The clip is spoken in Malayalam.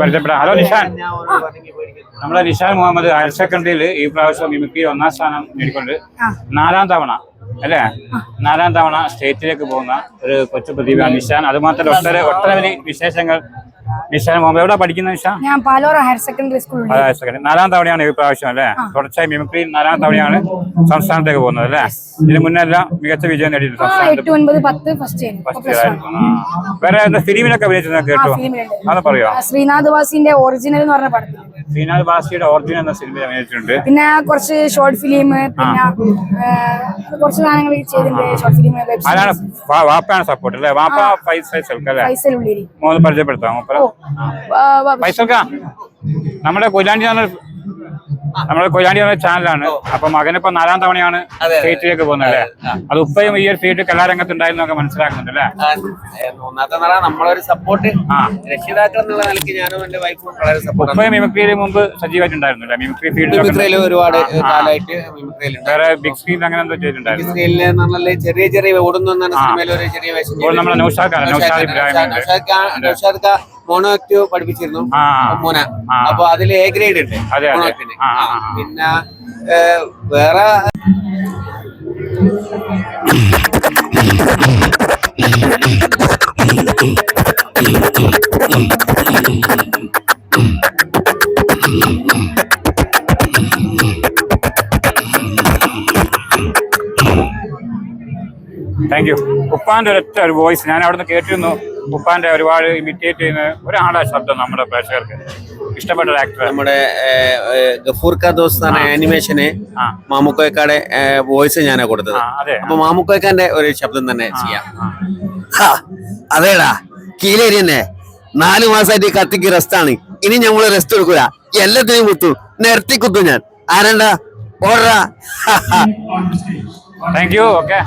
പരിചയപ്പെടാം. ഹലോ നിഷാൻ, നമ്മളെ നിഷാൻ മുഹമ്മദ് ഹയർ സെക്കൻഡറിയിൽ ഈ പ്രാവശ്യം മിമിക്രി 1ാം സ്ഥാനം നേടിക്കൊണ്ട് 4ാം തവണ അല്ലേ 4ാം തവണ സ്റ്റേറ്റിലേക്ക് പോകുന്ന ഒരു കൊച്ചു പ്രതിഭയാണ് നിഷാൻ. അതുമാത്രമല്ല ഒട്ടനവധി വിശേഷങ്ങൾ. നിഷാൻ മുഹമ്മദ് എവിടെ പഠിക്കുന്ന നിഷാൻ? ഞാൻ പാലോറ ഹയർ സെക്കൻഡറി സ്കൂളിൽ 4ാം തവണയാണ് ഈ പ്രാവശ്യം അല്ലേ? തുടർച്ചയായി മിമിക്രി 4ാം തവണയാണ് സംസ്ഥാനത്തേക്ക് പോകുന്നത് അല്ലേ? ഇതിന് മുന്നെല്ലാം മികച്ച വിജയം നേടിയിട്ടുണ്ട്. വേറെ ഫിലിമിലൊക്കെ അഭിനയിച്ചത് കേട്ടു, അത് പറയോ? ശ്രീനാഥ് വാസിന്റെ ഒറിജിനൽ എന്ന് പറഞ്ഞ പടത്തിൽ ശ്രീനാഥ് വാസിയുടെ ഒറിജിനൽ എന്ന സിനിമയിൽ അഭിനയിച്ചിട്ടുണ്ട്. പിന്നെ കുറച്ച് ഷോർട്ട് ഫിലിം, പിന്നെ കുറച്ച് സാധനങ്ങൾ ചെയ്തിട്ടുണ്ട്. ഷോർട്ട് ഫിലിം, അതാണ് വാപ്പയാണ് സപ്പോർട്ട് അല്ലേ? വാപ്പ മൂന്ന് പരിചയപ്പെടുത്താം. ഫൈസൽക്ക നമ്മുടെ കൊയിലാണ്ടി ചാനലാണ്. അപ്പൊ മകനിപ്പോ 4ാം തവണയാണ് സ്റ്റേറ്റിലേക്ക് പോകുന്നത് അല്ലേ? അത് ഉപ്പയും ഈ ഒരു ഫീൽഡ് കലാരംഗത്ത് ഉണ്ടായിരുന്നൊക്കെ മനസ്സിലാക്കുന്നുണ്ട് അല്ലേ? നമ്മളൊരു സപ്പോർട്ട് രക്ഷിതാക്കൾ എന്നുള്ള നിലയ്ക്ക് ഞാനും എന്റെ വൈഫും വളരെ സപ്പോർട്ട്. ഉപ്പയും മിമിക്രിയിൽ മുമ്പ് സജീവമായിട്ടുണ്ടായിരുന്നു അല്ലേ? മിമിക്രി ഫീൽഡിൽ ഒരുപാട് കാലമായിട്ട് വേറെ ബിഗ് സ്ക്രീൻ അങ്ങനെ എന്തോ ചെയ്തിട്ടുണ്ടായിരുന്നു. ചെറിയ ചെറിയ ഓടുന്നു സിനിമയിൽ ഒരു ചെറിയ വേഷം നമ്മളെ നൗഷാദ് മോണോ ആക്റ്റീവ് പഠിപ്പിച്ചിരുന്നു മോന. അപ്പൊ അതിൽ എ ഗ്രേഡ് ഉണ്ട് മോണോത്തിന്. പിന്നെ വേറെ താങ്ക് യു. ഉപ്പാന്റെ ഒരൊറ്റ ഒരു വോയിസ് ഞാൻ അവിടെ നിന്ന് കേട്ടിരുന്നു. ഉപ്പാന്റെ ഒരുപാട് ഇമിറ്റേറ്റ് ചെയ്യുന്ന ഒരാളുടെ ശബ്ദം നമ്മുടെ പ്രേക്ഷകർക്ക് ഇഷ്ടപ്പെട്ട ഒരു ആക്ടർ. നമ്മുടെ ഗഫൂർ ക ദോസ്ത് ആനിമേഷന് മാമുക്കോയക്കാടെ വോയിസ് ഞാനാ കൊടുത്തത്. അപ്പൊ മാമുക്കോയക്കാന്റെ ഒരു ശബ്ദം തന്നെ ചെയ്യാം. അതേടാ കീലേരി തന്നെ 4 മാസമായിട്ട് കത്തിക്ക് റെസ്റ്റാണ്. ഇനി ഞമ്മള് റെസ്റ്റ് എടുക്കൂല, എല്ലാത്തിനെയും കുത്തു, നിർത്തി കുത്തു ഞാൻ. ആരണ്ടാ ഓടാ. Thank you. ഓക്കെ.